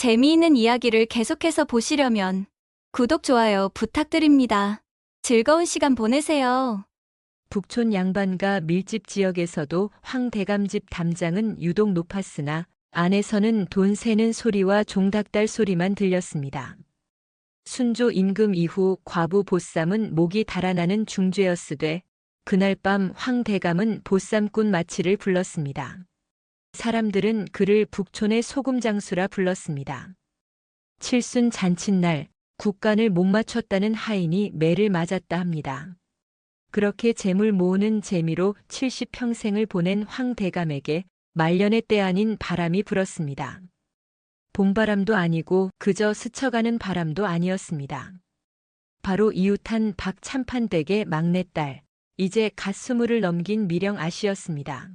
재미있는 이야기를 계속해서 보시려면 구독, 좋아요 부탁드립니다. 즐거운 시간 보내세요. 북촌 양반가 밀집 지역에서도 황대감집 담장은 유독 높았으나 안에서는 돈 세는 소리와 종닭달 소리만 들렸습니다. 순조 임금 이후 과부 보쌈은 목이 달아나는 중죄였으되 그날 밤 황대감은 보쌈꾼 마치를 불렀습니다. 사람들은 그를 북촌의 소금장수라 불렀습니다. 칠순 잔칫날 국간을 못 맞췄다는 하인이 매를 맞았다 합니다. 그렇게 재물 모으는 재미로 70평생을 보낸 황대감에게 말년의 때 아닌 바람이 불었습니다. 봄바람도 아니고 그저 스쳐가는 바람도 아니었습니다. 바로 이웃한 박참판댁의 막내딸, 이제 갓 20을 넘긴 미령 아씨였습니다.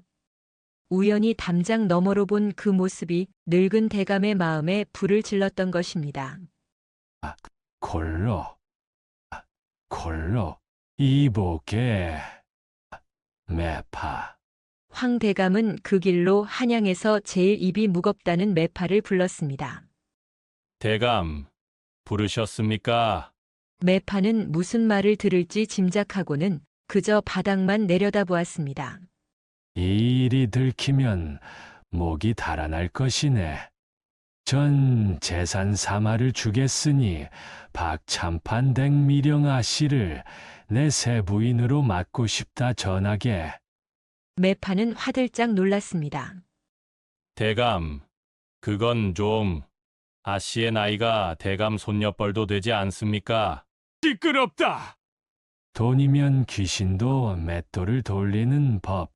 우연히 담장 너머로 본 그 모습이 늙은 대감의 마음에 불을 질렀던 것입니다. 골로, 이보게, 매파. 황 대감은 그 길로 한양에서 제일 입이 무겁다는 매파를 불렀습니다. 대감, 부르셨습니까? 매파는 무슨 말을 들을지 짐작하고는 그저 바닥만 내려다보았습니다. 이 일이 들키면 목이 달아날 것이네. 전 재산 사마를 주겠으니 박참판댁 미령아 씨를 내 새 부인으로 맡고 싶다 전하게. 매파는 화들짝 놀랐습니다. 대감, 그건 좀 아씨의 나이가 대감 손녀뻘도 되지 않습니까? 시끄럽다! 돈이면 귀신도 맷돌을 돌리는 법.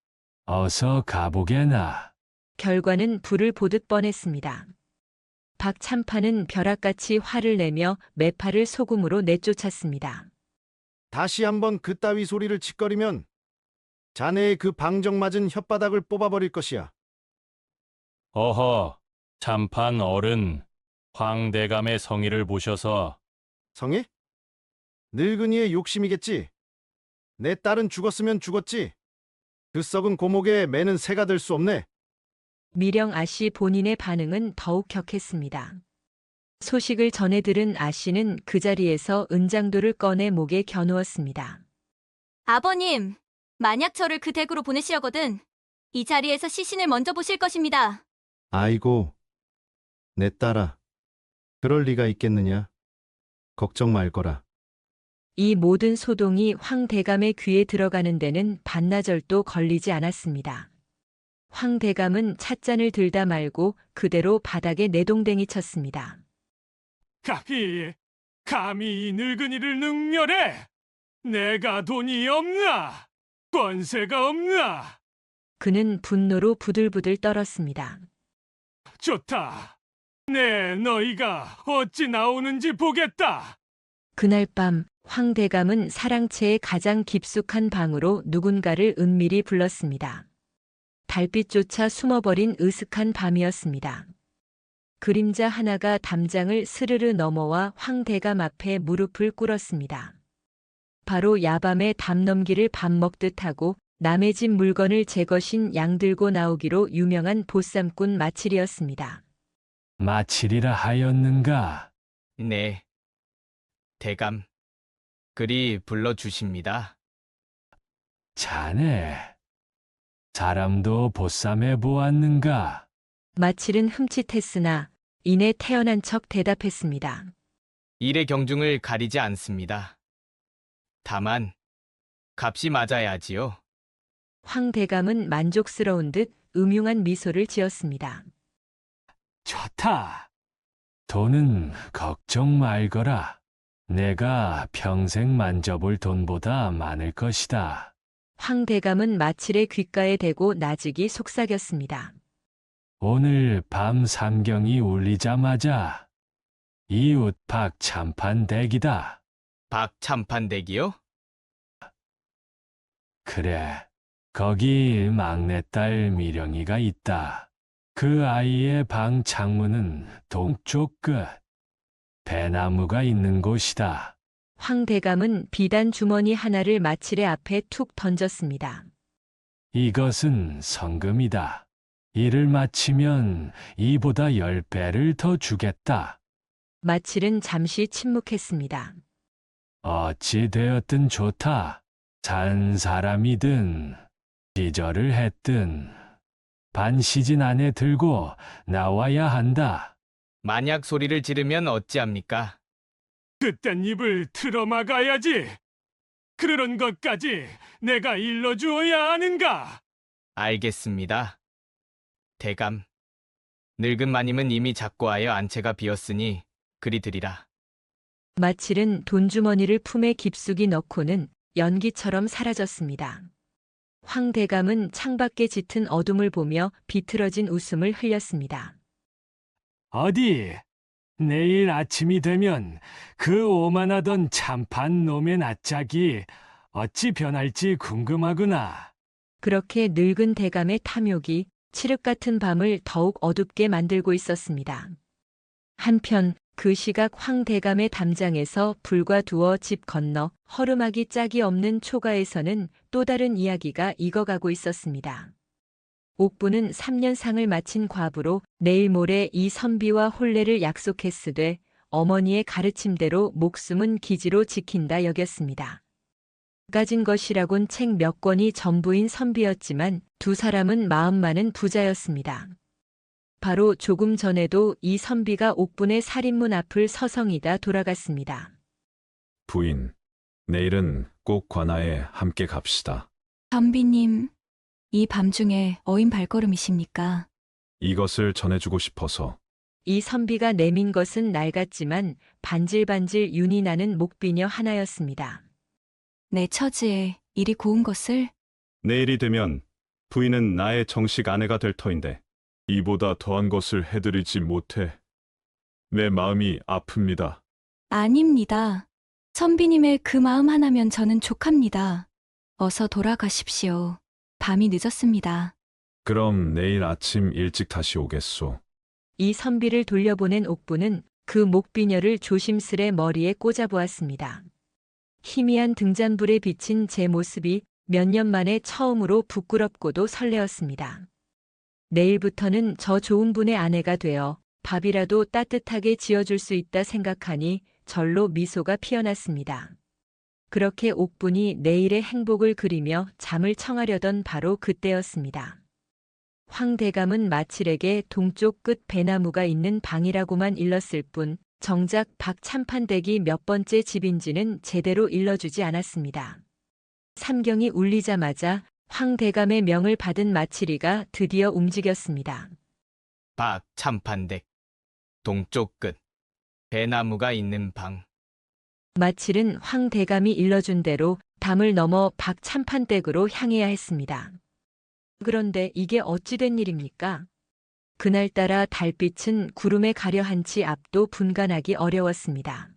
어서 가보게나. 결과는 불을 보듯 뻔했습니다. 박참판은 벼락같이 화를 내며 매파를 소금으로 내쫓았습니다. 다시 한번 그따위 소리를 짓거리면 자네의 그 방정맞은 혓바닥을 뽑아버릴 것이야. 어허, 참판 어른, 황대감의 성의를 보셔서. 성이? 늙은이의 욕심이겠지. 내 딸은 죽었으면 죽었지. 그 썩은 고목에 매는 새가 될 수 없네. 미령 아씨 본인의 반응은 더욱 격했습니다. 소식을 전해 들은 아씨는 그 자리에서 은장도를 꺼내 목에 겨누었습니다. 아버님, 만약 저를 그 댁으로 보내시려거든 이 자리에서 시신을 먼저 보실 것입니다. 아이고, 내 딸아. 그럴 리가 있겠느냐. 걱정 말거라. 이 모든 소동이 황 대감의 귀에 들어가는 데는 반나절도 걸리지 않았습니다. 황 대감은 찻잔을 들다 말고 그대로 바닥에 내동댕이 쳤습니다. 감히 이 늙은이를 능멸해! 내가 돈이 없나? 권세가 없나? 그는 분노로 부들부들 떨었습니다. 좋다. 너희가 어찌 나오는지 보겠다. 그날 밤 황 대감은 사랑채의 가장 깊숙한 방으로 누군가를 은밀히 불렀습니다. 달빛조차 숨어버린 으슥한 밤이었습니다. 그림자 하나가 담장을 스르르 넘어와 황 대감 앞에 무릎을 꿇었습니다. 바로 야밤에 담 넘기를 밥 먹듯 하고 남의 집 물건을 제 것인 양 들고 나오기로 유명한 보쌈꾼 마칠이었습니다. 마칠이라 하였는가? 네. 대감, 그리 불러주십니다. 자네, 사람도 보쌈해 보았는가? 마칠은 흠칫했으나 이내 태어난 척 대답했습니다. 일의 경중을 가리지 않습니다. 다만, 값이 맞아야지요. 황 대감은 만족스러운 듯 음흉한 미소를 지었습니다. 좋다. 돈은 걱정 말거라. 내가 평생 만져볼 돈보다 많을 것이다. 황 대감은 마칠의 귓가에 대고 나직이 속삭였습니다. 오늘 밤 삼경이 울리자마자 이웃 박참판 댁이다. 박참판댁이요? 그래, 거기 막내딸 미령이가 있다. 그 아이의 방 창문은 동쪽 끝. 배나무가 있는 곳이다. 황 대감은 비단 주머니 하나를 마칠의 앞에 툭 던졌습니다. 이것은 성금이다. 일을 마치면 이보다 10배를 더 주겠다. 마칠은 잠시 침묵했습니다. 어찌 되었든 좋다. 산 사람이든 기절을 했든 반시진 안에 들고 나와야 한다. 만약 소리를 지르면 어찌합니까? 그딴 입을 틀어막아야지. 그러는 것까지 내가 일러주어야 하는가? 알겠습니다. 대감, 늙은 마님은 이미 작고하여 안채가 비었으니 그리 드리라. 마칠은 돈주머니를 품에 깊숙이 넣고는 연기처럼 사라졌습니다. 황대감은 창밖에 짙은 어둠을 보며 비틀어진 웃음을 흘렸습니다. 어디? 내일 아침이 되면 그 오만하던 참판 놈의 낯짝이 어찌 변할지 궁금하구나. 그렇게 늙은 대감의 탐욕이 칠흑 같은 밤을 더욱 어둡게 만들고 있었습니다. 한편 그 시각 황대감의 담장에서 불과 두어 집 건너 허름하기 짝이 없는 초가에서는 또 다른 이야기가 익어가고 있었습니다. 옥부는 3년상을 마친 과부로 내일 모레 이 선비와 혼례를 약속했으되 어머니의 가르침대로 목숨은 기지로 지킨다 여겼습니다. 가진 것이라곤 책 몇 권이 전부인 선비였지만 두 사람은 마음만은 부자였습니다. 바로 조금 전에도 이 선비가 옥분의 살인문 앞을 서성이다 돌아갔습니다. 부인, 내일은 꼭 관아에 함께 갑시다. 선비님, 이 밤중에 어인 발걸음이십니까? 이것을 전해주고 싶어서. 이 선비가 내민 것은 낡았지만 반질반질 윤이 나는 목비녀 하나였습니다. 내 처지에 이리 고운 것을 내일이 되면 부인은 나의 정식 아내가 될 터인데 이보다 더한 것을 해드리지 못해 내 마음이 아픕니다. 아닙니다. 선비님의 그 마음 하나면 저는 족합니다. 어서 돌아가십시오. 밤이 늦었습니다. 그럼 내일 아침 일찍 다시 오겠소. 이 선비를 돌려보낸 옥부는 그 목비녀를 조심스레 머리에 꽂아보았습니다. 희미한 등잔불에 비친 제 모습이 몇 년 만에 처음으로 부끄럽고도 설레었습니다. 내일부터는 저 좋은 분의 아내가 되어 밥이라도 따뜻하게 지어줄 수 있다 생각하니 절로 미소가 피어났습니다. 그렇게 옥분이 내일의 행복을 그리며 잠을 청하려던 바로 그때였습니다. 황대감은 마칠에게 동쪽 끝 배나무가 있는 방이라고만 일렀을 뿐 정작 박참판댁이 몇 번째 집인지는 제대로 일러주지 않았습니다. 삼경이 울리자마자 황대감의 명을 받은 마칠이가 드디어 움직였습니다. 박 참판댁, 동쪽 끝, 배나무가 있는 방. 마칠은 황대감이 일러준 대로 담을 넘어 박참판댁으로 향해야 했습니다. 그런데 이게 어찌 된 일입니까? 그날따라 달빛은 구름에 가려 한치 앞도 분간하기 어려웠습니다.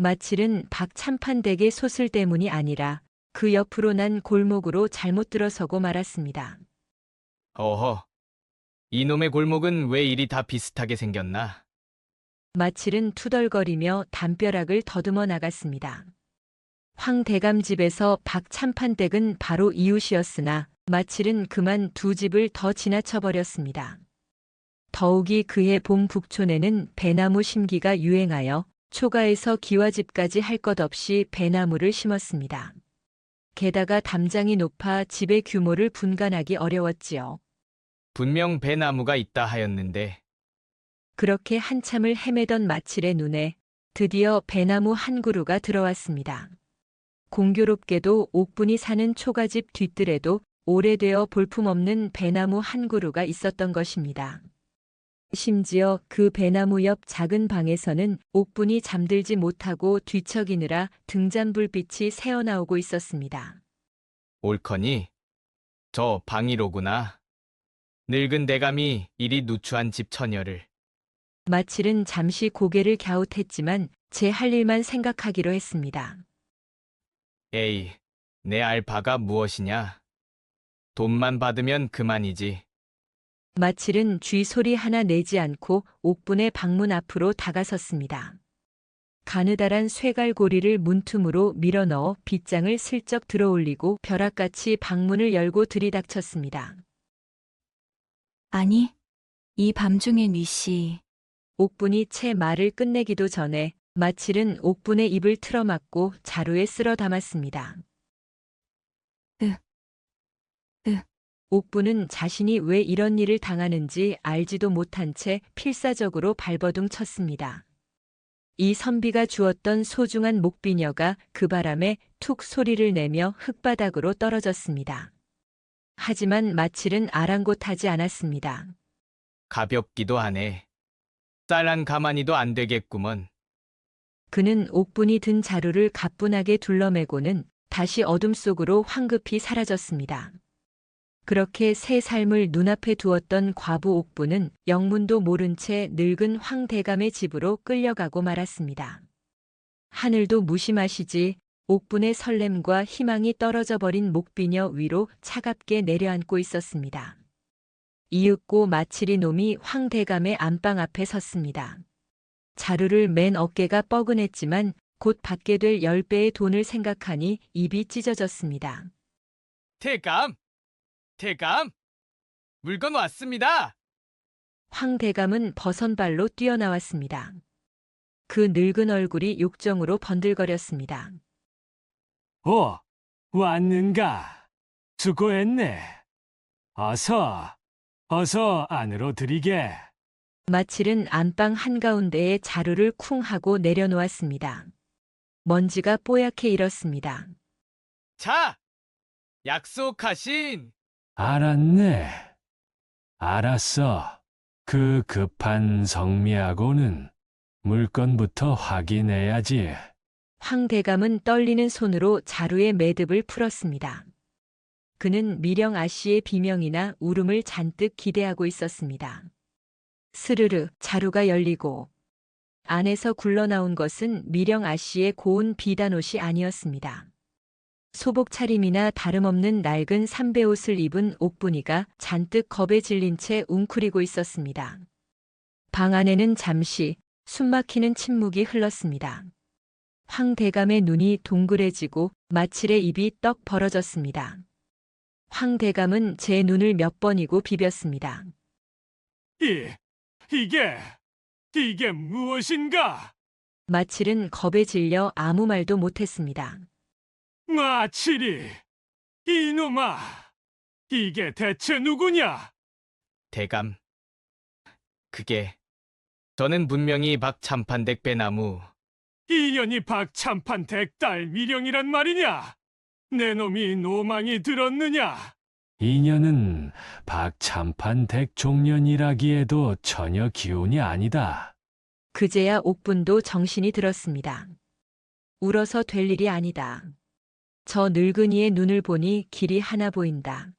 마칠은 박참판댁의 소슬 때문이 아니라 그 옆으로 난 골목으로 잘못 들어서고 말았습니다. 어허, 이놈의 골목은 왜 이리 다 비슷하게 생겼나? 마칠은 투덜거리며 담벼락을 더듬어 나갔습니다. 황대감 집에서 박참판댁은 바로 이웃이었으나 마칠은 그만 두 집을 더 지나쳐버렸습니다. 더욱이 그의 봄 북촌에는 배나무 심기가 유행하여 초가에서 기와집까지 할 것 없이 배나무를 심었습니다. 게다가 담장이 높아 집의 규모를 분간하기 어려웠지요. 분명 배나무가 있다 하였는데 그렇게 한참을 헤매던 마칠의 눈에 드디어 배나무 한 그루가 들어왔습니다. 공교롭게도 옥분이 사는 초가집 뒷뜰에도 오래되어 볼품없는 배나무 한 그루가 있었던 것입니다. 심지어 그 배나무 옆 작은 방에서는 옥분이 잠들지 못하고 뒤척이느라 등잔불빛이 새어나오고 있었습니다. 옳거니 저 방이로구나. 늙은 대감이 이리 누추한 집 처녀를. 마칠은 잠시 고개를 갸웃했지만 제 할 일만 생각하기로 했습니다. 에이, 내 알바가 무엇이냐? 돈만 받으면 그만이지. 마칠은 쥐 소리 하나 내지 않고 옥분의 방문 앞으로 다가섰습니다. 가느다란 쇠갈고리를 문틈으로 밀어넣어 빗장을 슬쩍 들어올리고 벼락같이 방문을 열고 들이닥쳤습니다. 아니, 이 밤중에 니씨. 옥분이 채 말을 끝내기도 전에 마칠은 옥분의 입을 틀어막고 자루에 쓸어 담았습니다. 옥분은 자신이 왜 이런 일을 당하는지 알지도 못한 채 필사적으로 발버둥 쳤습니다. 이 선비가 주었던 소중한 목비녀가 그 바람에 툭 소리를 내며 흙바닥으로 떨어졌습니다. 하지만 마칠은 아랑곳하지 않았습니다. 가볍기도 하네. 쌀한 가마니도 안 되겠구먼. 그는 옥분이 든 자루를 가뿐하게 둘러매고는 다시 어둠 속으로 황급히 사라졌습니다. 그렇게 새 삶을 눈앞에 두었던 과부 옥분은 영문도 모른 채 늙은 황대감의 집으로 끌려가고 말았습니다. 하늘도 무심하시지 옥분의 설렘과 희망이 떨어져 버린 목비녀 위로 차갑게 내려앉고 있었습니다. 이윽고 마칠이 놈이 황대감의 안방 앞에 섰습니다. 자루를 맨 어깨가 뻐근했지만 곧 받게 될 10배의 돈을 생각하니 입이 찢어졌습니다. 대감! 대감! 물건 왔습니다! 황대감은 버선발로 뛰어나왔습니다. 그 늙은 얼굴이 욕정으로 번들거렸습니다. 왔는가? 수고했네. 어서 안으로 들이게. 마칠은 안방 한가운데에 자루를 쿵 하고 내려놓았습니다. 먼지가 뽀얗게 일었습니다. 자! 약속하신! 알았네. 알았어. 그 급한 성미하고는 물건부터 확인해야지. 황대감은 떨리는 손으로 자루의 매듭을 풀었습니다. 그는 미령 아씨의 비명이나 울음을 잔뜩 기대하고 있었습니다. 스르르 자루가 열리고 안에서 굴러나온 것은 미령 아씨의 고운 비단옷이 아니었습니다. 소복 차림이나 다름없는 낡은 삼배옷을 입은 옥분이가 잔뜩 겁에 질린 채 웅크리고 있었습니다. 방 안에는 잠시 숨막히는 침묵이 흘렀습니다. 황대감의 눈이 동그래지고 마칠의 입이 떡 벌어졌습니다. 황대감은 제 눈을 몇 번이고 비볐습니다. 이게 무엇인가? 마칠은 겁에 질려 아무 말도 못했습니다. 마칠이, 이놈아, 이게 대체 누구냐? 대감. 그게 저는 분명히 박참판댁 배나무 이년이 박참판 댁딸 미령이란 말이냐? 내 놈이 노망이 들었느냐? 이년은 박참판 댁 종년이라기에도 전혀 기운이 아니다. 그제야 옥분도 정신이 들었습니다. 울어서 될 일이 아니다. 저 늙은이의 눈을 보니 길이 하나 보인다.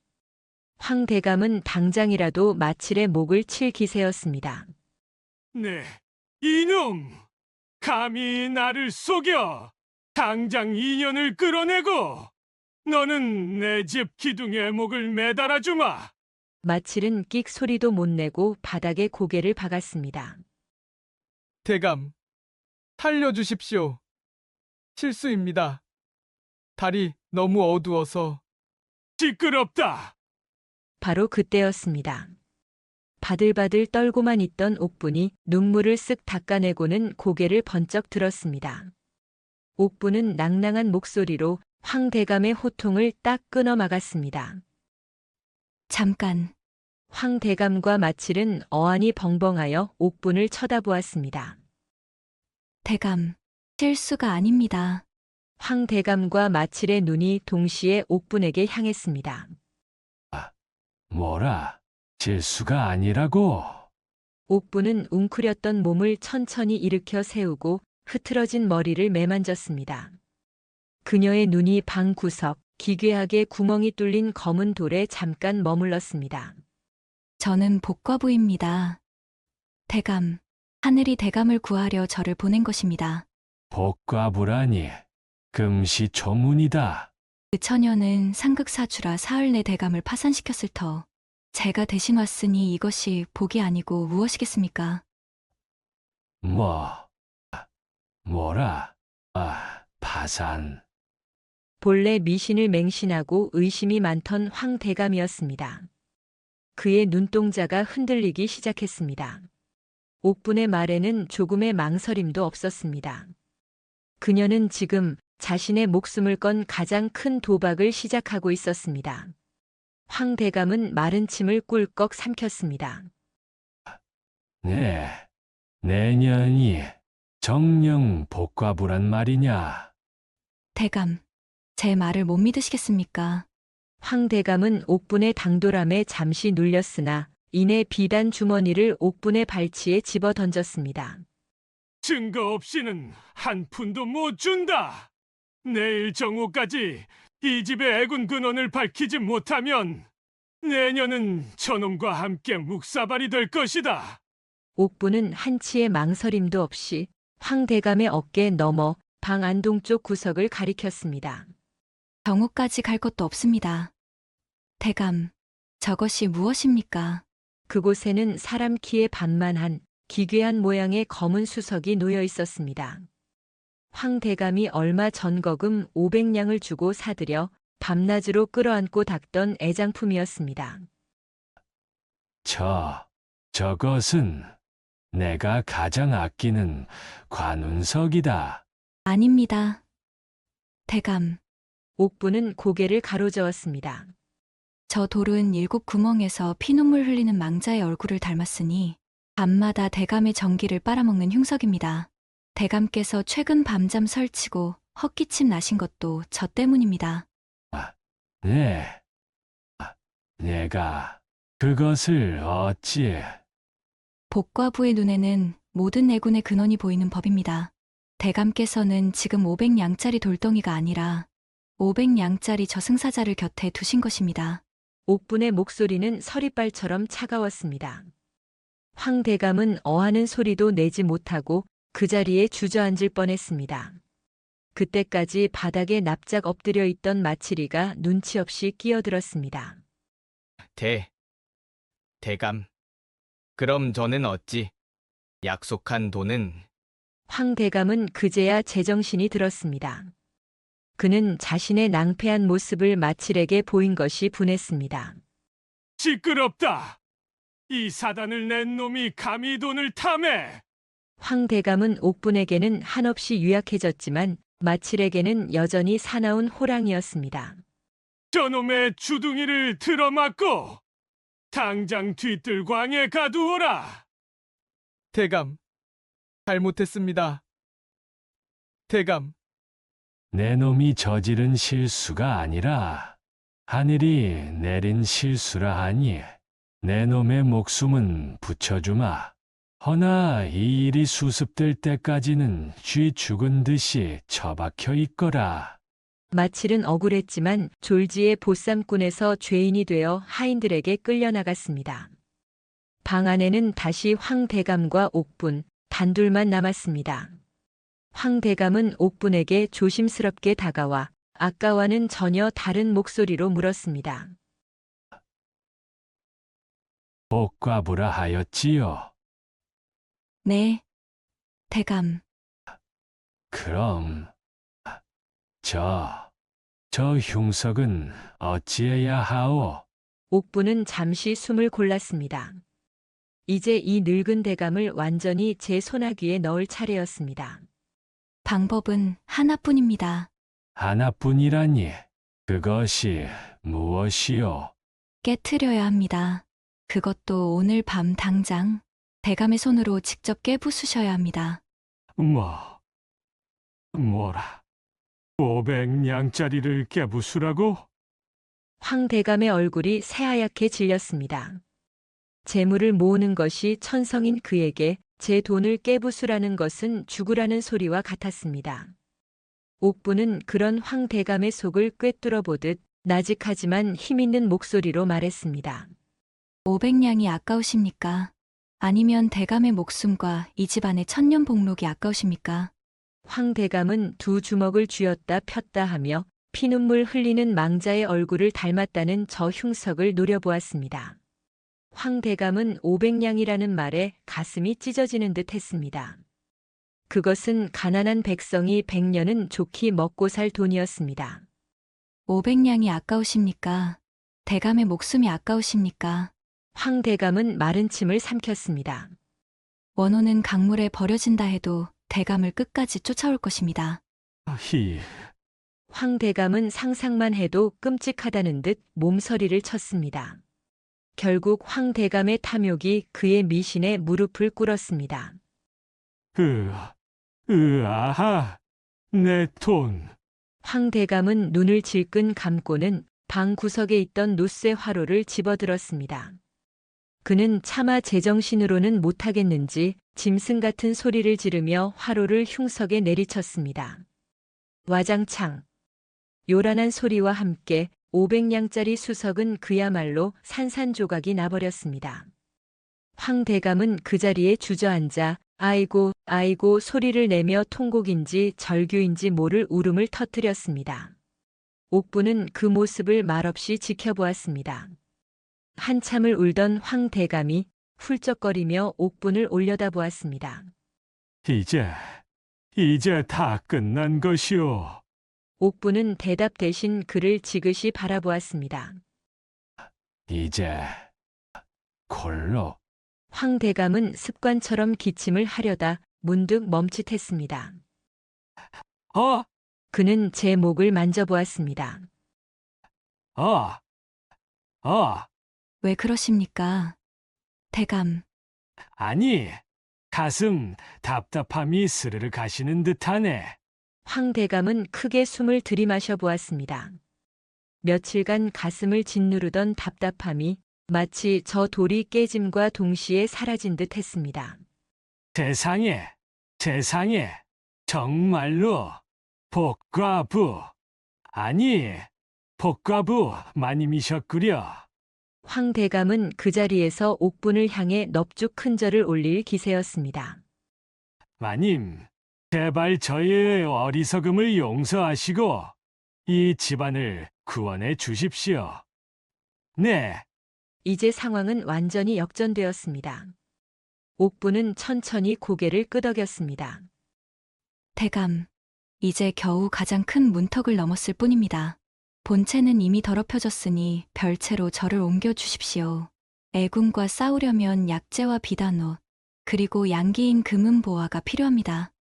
황대감은 당장이라도 마칠의 목을 칠 기세였습니다. 네, 이놈! 감히 나를 속여! 당장 이년을 끌어내고! 너는 내 집 기둥에 목을 매달아 주마! 마칠은 끽 소리도 못 내고 바닥에 고개를 박았습니다. 대감, 살려주십시오. 실수입니다. 달이 너무 어두워서. 시끄럽다! 바로 그때였습니다. 바들바들 떨고만 있던 옥분이 눈물을 쓱 닦아내고는 고개를 번쩍 들었습니다. 옥분은 낭낭한 목소리로 황대감의 호통을 딱 끊어 막았습니다. 잠깐. 황대감과 마칠은 어안이 벙벙하여 옥분을 쳐다보았습니다. 대감, 실수가 아닙니다. 황대감과 마칠의 눈이 동시에 옥분에게 향했습니다. 뭐라? 실수가 아니라고? 옥분은 웅크렸던 몸을 천천히 일으켜 세우고 흐트러진 머리를 매만졌습니다. 그녀의 눈이 방 구석, 기괴하게 구멍이 뚫린 검은 돌에 잠깐 머물렀습니다. 저는 복과부입니다. 대감, 하늘이 대감을 구하려 저를 보낸 것입니다. 복과부라니, 금시초문이다. 그 처녀는 상극사주라 사흘 내 대감을 파산시켰을 터. 제가 대신 왔으니 이것이 복이 아니고 무엇이겠습니까? 뭐라? 파산. 본래 미신을 맹신하고 의심이 많던 황대감이었습니다. 그의 눈동자가 흔들리기 시작했습니다. 옥분의 말에는 조금의 망설임도 없었습니다. 그녀는 지금 자신의 목숨을 건 가장 큰 도박을 시작하고 있었습니다. 황 대감은 마른 침을 꿀꺽 삼켰습니다. 네, 내년이 정령 복과부란 말이냐? 대감, 제 말을 못 믿으시겠습니까? 황 대감은 옥분의 당돌함에 잠시 눌렸으나 이내 비단 주머니를 옥분의 발치에 집어 던졌습니다. 증거 없이는 한 푼도 못 준다. 내일 정오까지 이 집의 애군 근원을 밝히지 못하면 내년은 저놈과 함께 묵사발이 될 것이다. 옥분은 한치의 망설임도 없이 황 대감의 어깨에 넘어 방 안동쪽 구석을 가리켰습니다. 정오까지 갈 것도 없습니다. 대감, 저것이 무엇입니까? 그곳에는 사람 키의 반만한 기괴한 모양의 검은 수석이 놓여 있었습니다. 황 대감이 얼마 전 거금 500냥을 주고 사들여 밤낮으로 끌어안고 닦던 애장품이었습니다. 저것은 내가 가장 아끼는 관운석이다. 아닙니다. 대감, 옥분은 고개를 가로저었습니다. 저 돌은 7 구멍에서 피눈물 흘리는 망자의 얼굴을 닮았으니 밤마다 대감의 전기를 빨아먹는 흉석입니다. 대감께서 최근 밤잠 설치고 헛기침 나신 것도 저 때문입니다. 네, 내가 그것을 어찌... 복과부의 눈에는 모든 애군의 근원이 보이는 법입니다. 대감께서는 지금 500냥짜리 돌덩이가 아니라 500냥짜리 저승사자를 곁에 두신 것입니다. 옥분의 목소리는 서리발처럼 차가웠습니다. 황 대감은 어하는 소리도 내지 못하고 그 자리에 주저앉을 뻔했습니다. 그때까지 바닥에 납작 엎드려 있던 마치리가 눈치 없이 끼어들었습니다. 대감. 그럼 저는 어찌? 약속한 돈은 황 대감은 그제야 제정신이 들었습니다. 그는 자신의 낭패한 모습을 마칠에게 보인 것이 분했습니다. 시끄럽다. 이 사단을 낸 놈이 감히 돈을 탐해. 황 대감은 옥분에게는 한없이 유약해졌지만 마칠에게는 여전히 사나운 호랑이였습니다. 저놈의 주둥이를 틀어막고 당장 뒤뜰광에 가두어라. 대감. 잘못했습니다. 대감. 내 놈이 저지른 실수가 아니라 하늘이 내린 실수라 하니 내 놈의 목숨은 붙여주마. 허나 이 일이 수습될 때까지는 쥐 죽은 듯이 처박혀 있거라. 마칠은 억울했지만 졸지의 보쌈꾼에서 죄인이 되어 하인들에게 끌려나갔습니다. 방 안에는 다시 황 대감과 옥분 단둘만 남았습니다. 황 대감은 옥분에게 조심스럽게 다가와 아까와는 전혀 다른 목소리로 물었습니다. 복과부라 하였지요. 네, 대감. 그럼 저 흉석은 어찌해야 하오? 옥분은 잠시 숨을 골랐습니다. 이제 이 늙은 대감을 완전히 제 소나귀에 넣을 차례였습니다. 방법은 하나뿐입니다. 하나뿐이라니 그것이 무엇이오? 깨트려야 합니다. 그것도 오늘 밤 당장 대감의 손으로 직접 깨부수셔야 합니다. 뭐라? 500냥짜리를 깨부수라고? 황 대감의 얼굴이 새하얗게 질렸습니다. 재물을 모으는 것이 천성인 그에게 제 돈을 깨부수라는 것은 죽으라는 소리와 같았습니다. 옥부는 그런 황 대감의 속을 꿰뚫어 보듯 나직하지만 힘있는 목소리로 말했습니다. 500냥이 아까우십니까? 아니면 대감의 목숨과 이 집안의 천년 복록이 아까우십니까? 황 대감은 두 주먹을 쥐었다 폈다 하며 피눈물 흘리는 망자의 얼굴을 닮았다는 저 흉석을 노려보았습니다. 황 대감은 500냥이라는 말에 가슴이 찢어지는 듯 했습니다. 그것은 가난한 백성이 100년은 좋게 먹고 살 돈이었습니다. 500냥이 아까우십니까? 대감의 목숨이 아까우십니까? 황대감은 마른 침을 삼켰습니다. 원호는 강물에 버려진다 해도 대감을 끝까지 쫓아올 것입니다. 히, 황대감은 상상만 해도 끔찍하다는 듯 몸서리를 쳤습니다. 결국 황대감의 탐욕이 그의 미신에 무릎을 꿇었습니다. 아하, 내 돈. 황대감은 눈을 질끈 감고는 방 구석에 있던 노쇠 화로를 집어들었습니다. 그는 차마 제정신으로는 못하겠는지 짐승 같은 소리를 지르며 화로를 흉석에 내리쳤습니다. 와장창. 요란한 소리와 함께 500냥짜리 수석은 그야말로 산산조각이 나버렸습니다. 황대감은 그 자리에 주저앉아 아이고 아이고 소리를 내며 통곡인지 절규인지 모를 울음을 터뜨렸습니다. 옥부는 그 모습을 말없이 지켜보았습니다. 한참을 울던 황대감이 훌쩍거리며 옥분을 올려다보았습니다. 이제 다 끝난 것이오. 옥부는 대답 대신 그를 지그시 바라보았습니다. 이제 골로. 황대감은 습관처럼 기침을 하려다 문득 멈칫했습니다. 어, 그는 제 목을 만져보았습니다. 어, 왜 그러십니까? 대감, 아니, 가슴 답답함이 스르르 가시는 듯하네. 황대감은 크게 숨을 들이마셔 보았습니다. 며칠간 가슴을 짓누르던 답답함이 마치 저 돌이 깨짐과 동시에 사라진 듯 했습니다. 세상에, 정말로 복과부, 아니, 복과부 마님이셨구려. 황대감은 그 자리에서 옥분을 향해 넙죽 큰 절을 올릴 기세였습니다. 마님, 제발 저의 어리석음을 용서하시고 이 집안을 구원해 주십시오. 네, 이제 상황은 완전히 역전되었습니다. 옥분은 천천히 고개를 끄덕였습니다. 대감, 이제 겨우 가장 큰 문턱을 넘었을 뿐입니다. 본체는 이미 더럽혀졌으니 별채로 저를 옮겨 주십시오. 애군과 싸우려면 약재와 비단옷, 그리고 양기인 금은보화가 필요합니다.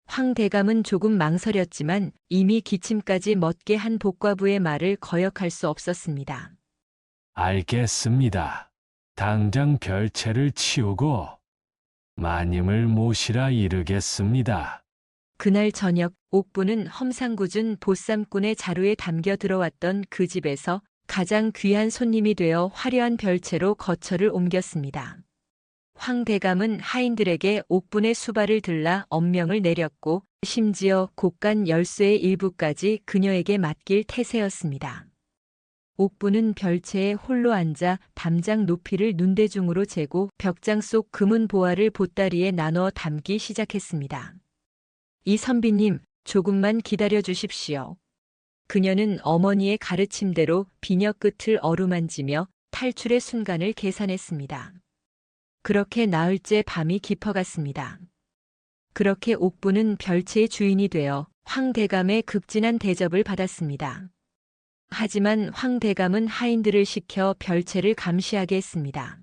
황대감은 조금 망설였지만 이미 기침까지 멎게 한 복과부의 말을 거역할 수 없었습니다. 알겠습니다. 당장 별채를 치우고 마님을 모시라 이르겠습니다. 그날 저녁 옥부는 험상궂은 보쌈꾼의 자루에 담겨 들어왔던 그 집에서 가장 귀한 손님이 되어 화려한 별채로 거처를 옮겼습니다. 황대감은 하인들에게 옥분의 수발을 들라 엄명을 내렸고 심지어 곡간 열쇠의 일부까지 그녀에게 맡길 태세였습니다. 옥부는 별채에 홀로 앉아 담장 높이를 눈대중으로 재고 벽장 속 금은 보화를 보따리에 나눠 담기 시작했습니다. 이 선비님, 조금만 기다려 주십시오. 그녀는 어머니의 가르침대로 비녀 끝을 어루만지며 탈출의 순간을 계산했습니다. 그렇게 나흘째 밤이 깊어갔습니다. 그렇게 옥부는 별채의 주인이 되어 황대감의 극진한 대접을 받았습니다. 하지만 황대감은 하인들을 시켜 별채를 감시하게 했습니다.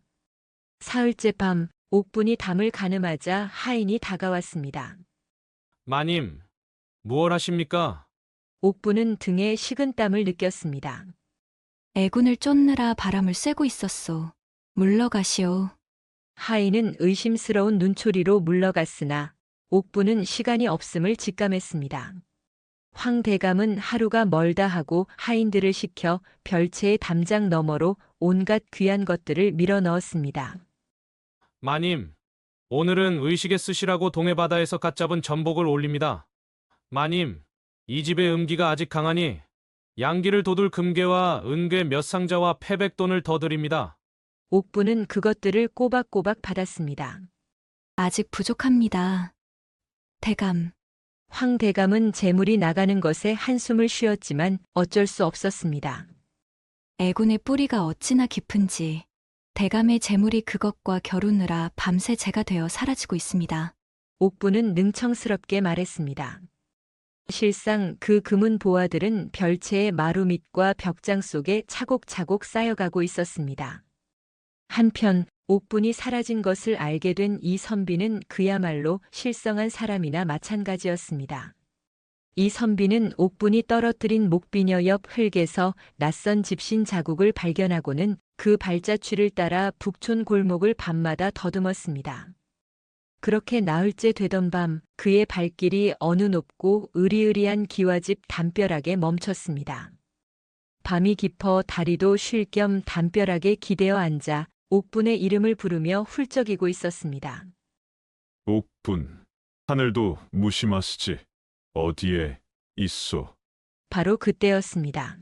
사흘째 밤 옥분이 담을 가늠하자 하인이 다가왔습니다. 마님, 무얼 하십니까? 옥부는 등에 식은땀을 느꼈습니다. 애군을 쫓느라 바람을 쐬고 있었소. 물러가시오. 하인은 의심스러운 눈초리로 물러갔으나 옥부는 시간이 없음을 직감했습니다. 황대감은 하루가 멀다 하고 하인들을 시켜 별채의 담장 너머로 온갖 귀한 것들을 밀어 넣었습니다. 마님, 오늘은 의식에 쓰시라고 동해바다에서 갓 잡은 전복을 올립니다. 마님, 이 집의 음기가 아직 강하니 양기를 돋을 금괴와 은괴 몇 상자와 패백돈을 더 드립니다. 옥부는 그것들을 꼬박꼬박 받았습니다. 아직 부족합니다. 대감, 황대감은 재물이 나가는 것에 한숨을 쉬었지만 어쩔 수 없었습니다. 애군의 뿌리가 어찌나 깊은지 대감의 재물이 그것과 겨루느라 밤새 재가 되어 사라지고 있습니다. 옥부는 능청스럽게 말했습니다. 실상 그 금은 보화들은 별채의 마루 밑과 벽장 속에 차곡차곡 쌓여가고 있었습니다. 한편 옥분이 사라진 것을 알게 된 이선비는 그야말로 실성한 사람이나 마찬가지였습니다. 이선비는 옥분이 떨어뜨린 목비녀 옆 흙에서 낯선 집신 자국을 발견하고는 그 발자취를 따라 북촌 골목을 밤마다 더듬었습니다. 그렇게 나흘째 되던 밤 그의 발길이 어느 높고 으리으리한 기와집 담벼락에 멈췄습니다. 밤이 깊어 다리도 쉴 겸 담벼락에 기대어 앉아 옥분의 이름을 부르며 훌쩍이고 있었습니다. 옥분, 하늘도 무심하시지. 어디에 있소? 바로 그때였습니다.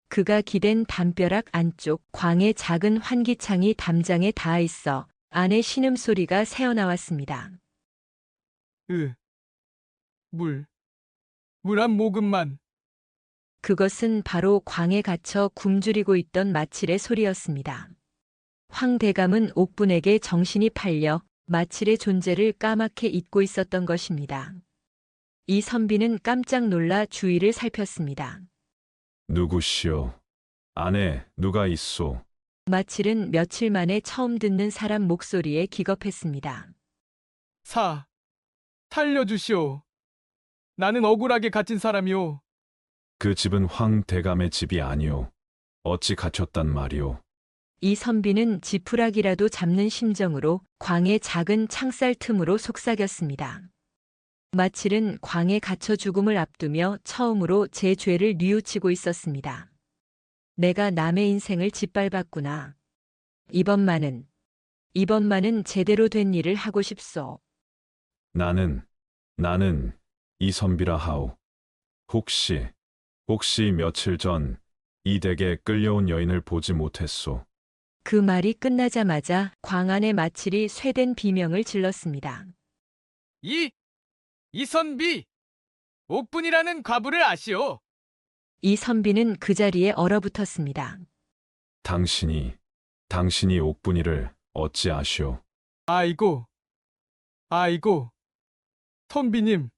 그가 기댄 담벼락 안쪽 광에 작은 환기창이 담장에 닿아 있어 안에 신음소리가 새어나왔습니다. 물 한 모금만. 그것은 바로 광에 갇혀 굶주리고 있던 마칠의 소리였습니다. 황 대감은 옥분에게 정신이 팔려 마칠의 존재를 까맣게 잊고 있었던 것입니다. 이 선비는 깜짝 놀라 주위를 살폈습니다. 누구시오? 안에 누가 있소? 마칠은 며칠 만에 처음 듣는 사람 목소리에 기겁했습니다. 살려주시오. 나는 억울하게 갇힌 사람이오. 그 집은 황 대감의 집이 아니오. 어찌 갇혔단 말이오. 이 선비는 지푸라기라도 잡는 심정으로 광의 작은 창살 틈으로 속삭였습니다. 마칠은 광에 갇혀 죽음을 앞두며 처음으로 제 죄를 뉘우치고 있었습니다. 내가 남의 인생을 짓밟았구나. 이번만은 제대로 된 일을 하고 싶소. 나는 이선비라 하오. 혹시 며칠 전 이 댁에 끌려온 여인을 보지 못했소. 그 말이 끝나자마자 광 안의 마칠이 쇠된 비명을 질렀습니다. 이선비! 옥분이라는 과부를 아시오. 이 선비는 그 자리에 얼어붙었습니다. 당신이 옥분이를 어찌 아시오? 아이고, 선비님,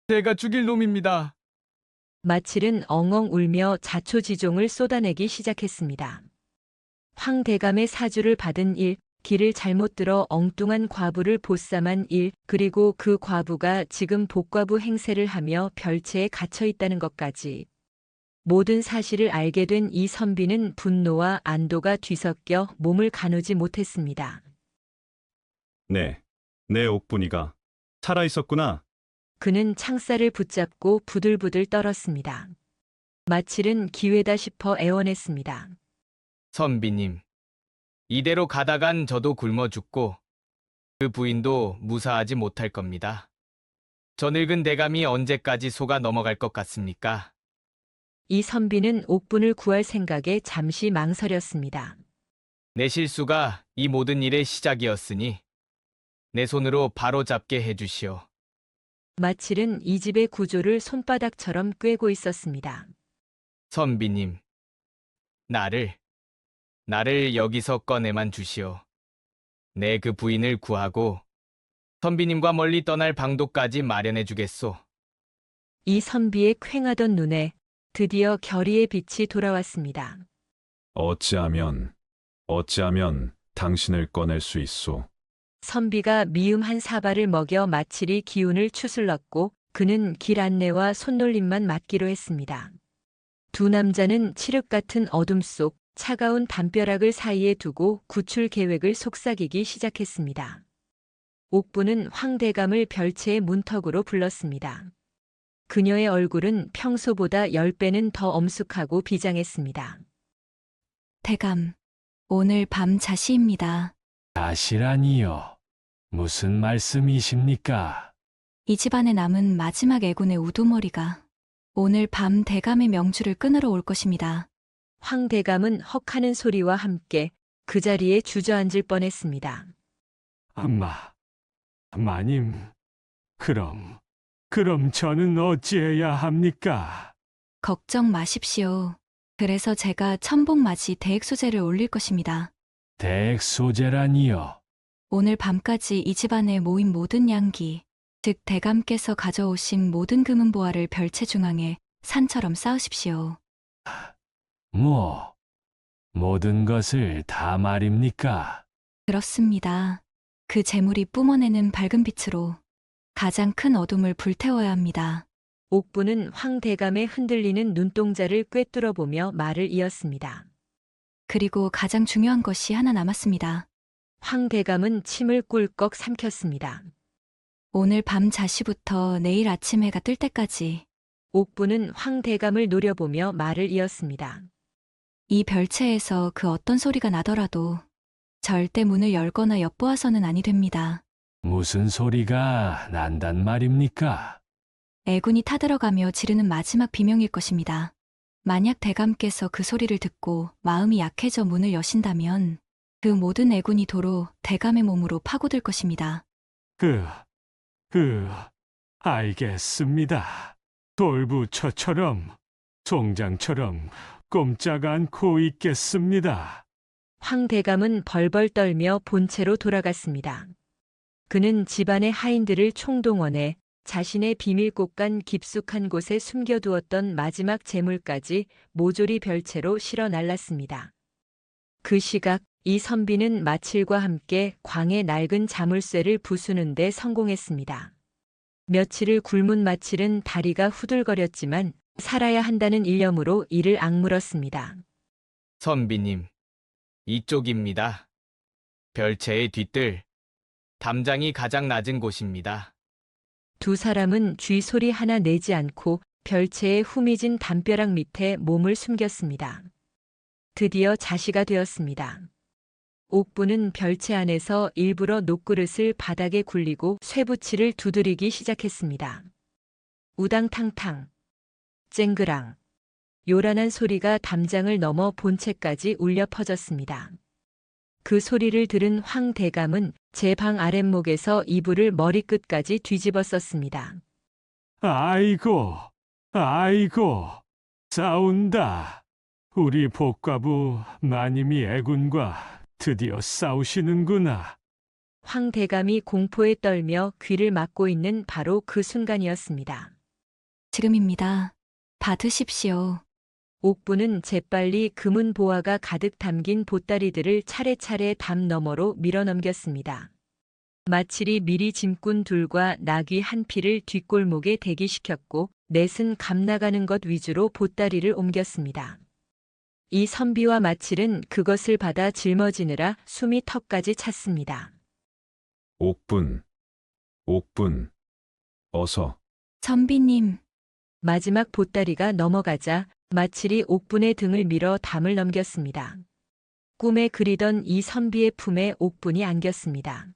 제가 죽일 놈입니다. 마칠은 엉엉 울며 자초지종을 쏟아내기 시작했습니다. 황 대감의 사주를 받은 일, 길을 잘못 들어 엉뚱한 과부를 보쌈한 일, 그리고 그 과부가 지금 복과부 행세를 하며 별채에 갇혀 있다는 것까지. 모든 사실을 알게 된 이 선비는 분노와 안도가 뒤섞여 몸을 가누지 못했습니다. 내 옥분이가 살아있었구나. 그는 창살을 붙잡고 부들부들 떨었습니다. 마칠은 기회다 싶어 애원했습니다. 선비님, 이대로 가다간 저도 굶어 죽고 그 부인도 무사하지 못할 겁니다. 저 늙은 대감이 언제까지 속아 넘어갈 것 같습니까? 이 선비는 옥분을 구할 생각에 잠시 망설였습니다. 내 실수가 이 모든 일의 시작이었으니 내 손으로 바로 잡게 해주시오. 마칠은 이 집의 구조를 손바닥처럼 꿰고 있었습니다. 선비님, 나를 여기서 꺼내만 주시오. 내 그 부인을 구하고 선비님과 멀리 떠날 방도까지 마련해 주겠소. 이 선비의 퀭하던 눈에 드디어 결의의 빛이 돌아왔습니다. 어찌하면 당신을 꺼낼 수 있소. 선비가 미움 한 사발을 먹여 마칠이 기운을 추슬렀고 그는 길 안내와 손놀림만 맡기로 했습니다. 두 남자는 칠흑 같은 어둠 속 차가운 담벼락을 사이에 두고 구출 계획을 속삭이기 시작했습니다. 옥부는 황대감을 별채의 문턱으로 불렀습니다. 그녀의 얼굴은 평소보다 10배는 더 엄숙하고 비장했습니다. 대감, 오늘 밤 자시입니다. 자시라니요. 무슨 말씀이십니까? 이 집안에 남은 마지막 애군의 우두머리가 오늘 밤 대감의 명주를 끊으러 올 것입니다. 황대감은 헉하는 소리와 함께 그 자리에 주저앉을 뻔했습니다. 마님, 그럼 저는 어찌해야 합니까? 걱정 마십시오. 그래서 제가 천복맞이 대액소재를 올릴 것입니다. 대액소재라니요. 오늘 밤까지 이 집안에 모인 모든 양기, 즉 대감께서 가져오신 모든 금은보화를 별채 중앙에 산처럼 쌓으십시오. 모든 것을 다 말입니까? 그렇습니다. 그 재물이 뿜어내는 밝은 빛으로 가장 큰 어둠을 불태워야 합니다. 옥부는 황대감의 흔들리는 눈동자를 꿰뚫어 보며 말을 이었습니다. 그리고 가장 중요한 것이 하나 남았습니다. 황대감은 침을 꿀꺽 삼켰습니다. 오늘 밤 자시부터 내일 아침 해가 뜰 때까지 옥부는 황대감을 노려보며 말을 이었습니다. 이 별채에서 그 어떤 소리가 나더라도 절대 문을 열거나 엿보아서는 아니 됩니다. 무슨 소리가 난단 말입니까? 애군이 타들어가며 지르는 마지막 비명일 것입니다. 만약 대감께서 그 소리를 듣고 마음이 약해져 문을 여신다면 그 모든 애군이 도로 대감의 몸으로 파고들 것입니다. 알겠습니다. 돌부처처럼, 송장처럼 꼼짝 않고 있겠습니다. 황대감은 벌벌 떨며 본체로 돌아갔습니다. 그는 집안의 하인들을 총동원해 자신의 비밀 곳간 깊숙한 곳에 숨겨두었던 마지막 재물까지 모조리 별채로 실어 날랐습니다. 그 시각 이선비는 마칠과 함께 광의 낡은 자물쇠를 부수는 데 성공했습니다. 며칠을 굶은 마칠은 다리가 후들거렸지만 살아야 한다는 일념으로 이를 악물었습니다. 선비님, 이쪽입니다. 별채의 뒤뜰, 담장이 가장 낮은 곳입니다. 두 사람은 쥐 소리 하나 내지 않고 별채의 후미진 담벼락 밑에 몸을 숨겼습니다. 드디어 자시가 되었습니다. 옥부는 별채 안에서 일부러 녹그릇을 바닥에 굴리고 쇠붙이를 두드리기 시작했습니다. 우당탕탕, 쨍그랑, 요란한 소리가 담장을 넘어 본체까지 울려 퍼졌습니다. 그 소리를 들은 황대감은 제 방 아랫목에서 이불을 머리끝까지 뒤집어 썼습니다. 아이고, 싸운다. 우리 복과부 마님이 애군과 드디어 싸우시는구나. 황대감이 공포에 떨며 귀를 막고 있는 바로 그 순간이었습니다. 지금입니다. 받으십시오. 옥부는 재빨리 금은 보화가 가득 담긴 보따리들을 차례차례 담 너머로 밀어넘겼습니다. 마칠이 미리 짐꾼 둘과 나귀 한 피를 뒷골목에 대기시켰고 넷은 감나가는 것 위주로 보따리를 옮겼습니다. 이 선비와 마칠은 그것을 받아 짊어지느라 숨이 턱까지 찼습니다. 옥분, 어서. 선비님, 마지막 보따리가 넘어가자 마칠이 옥분의 등을 밀어 담을 넘겼습니다. 꿈에 그리던 이 선비의 품에 옥분이 안겼습니다.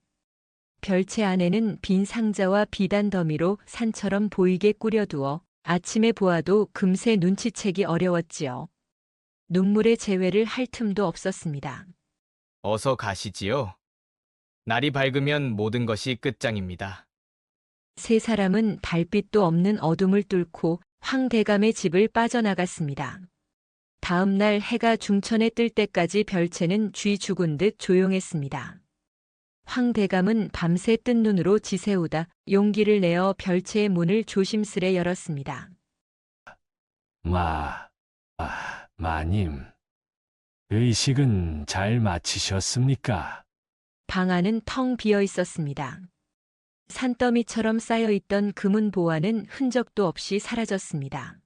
별채 안에는 빈 상자와 비단 더미로 산처럼 보이게 꾸려두어 아침에 보아도 금세 눈치채기 어려웠지요. 눈물의 재회를 할 틈도 없었습니다. 어서 가시지요. 날이 밝으면 모든 것이 끝장입니다. 세 사람은 달빛도 없는 어둠을 뚫고 황대감의 집을 빠져나갔습니다. 다음 날 해가 중천에 뜰 때까지 별채는 쥐 죽은 듯 조용했습니다. 황대감은 밤새 뜬 눈으로 지새우다 용기를 내어 별채의 문을 조심스레 열었습니다. 마님. 의식은 잘 마치셨습니까? 방 안은 텅 비어 있었습니다. 산더미처럼 쌓여있던 금은 보화는 흔적도 없이 사라졌습니다.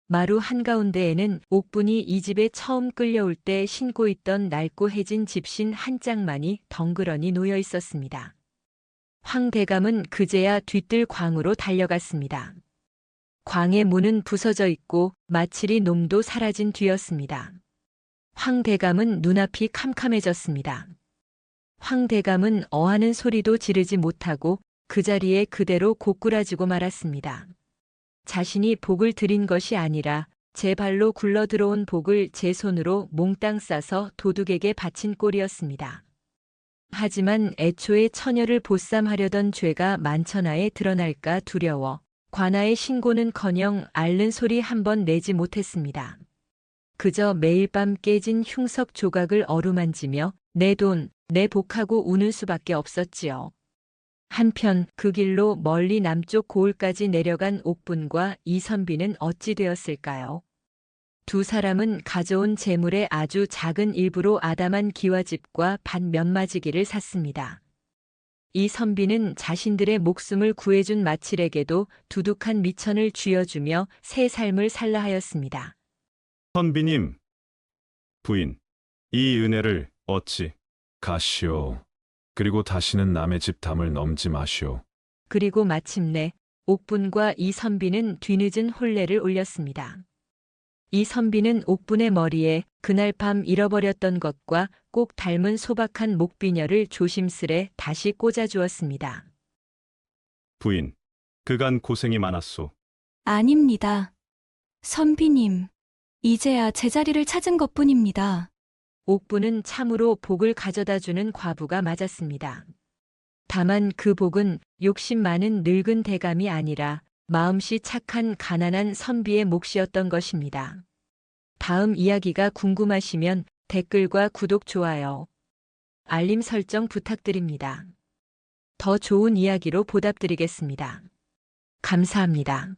마루 한가운데에는 옥분이 이 집에 처음 끌려올 때 신고 있던 낡고 해진 집신 한 짝만이 덩그러니 놓여 있었습니다. 황대감은 그제야 뒤뜰 광으로 달려갔습니다. 광의 문은 부서져 있고 마칠이 놈도 사라진 뒤였습니다. 황대감은 눈앞이 캄캄해졌습니다. 황대감은 어하는 소리도 지르지 못하고 그 자리에 그대로 고꾸라지고 말았습니다. 자신이 복을 드린 것이 아니라 제 발로 굴러 들어온 복을 제 손으로 몽땅 싸서 도둑에게 바친 꼴이었습니다. 하지만 애초에 처녀를 보쌈하려던 죄가 만천하에 드러날까 두려워 관아의 신고는커녕 앓는 소리 한 번 내지 못했습니다. 그저 매일 밤 깨진 흉석 조각을 어루만지며 내 돈, 내 복하고 우는 수밖에 없었지요. 한편 그 길로 멀리 남쪽 고을까지 내려간 옥분과 이선비는 어찌 되었을까요? 두 사람은 가져온 재물의 아주 작은 일부로 아담한 기와집과 밭 몇 마지기를 샀습니다. 이 선비는 자신들의 목숨을 구해준 마칠에게도 두둑한 미천을 쥐어주며 새 삶을 살라 하였습니다. 선비님, 부인, 이 은혜를 어찌 가시오. 그리고 다시는 남의 집 담을 넘지 마시오. 그리고 마침내 옥분과 이 선비는 뒤늦은 혼례를 올렸습니다. 이 선비는 옥분의 머리에 그날 밤 잃어버렸던 것과 꼭 닮은 소박한 목비녀를 조심스레 다시 꽂아주었습니다. 부인, 그간 고생이 많았소. 아닙니다. 선비님, 이제야 제자리를 찾은 것뿐입니다. 옥부는 참으로 복을 가져다주는 과부가 맞았습니다. 다만 그 복은 욕심 많은 늙은 대감이 아니라 마음씨 착한 가난한 선비의 몫이었던 것입니다. 다음 이야기가 궁금하시면 댓글과 구독, 좋아요, 알림 설정 부탁드립니다. 더 좋은 이야기로 보답드리겠습니다. 감사합니다.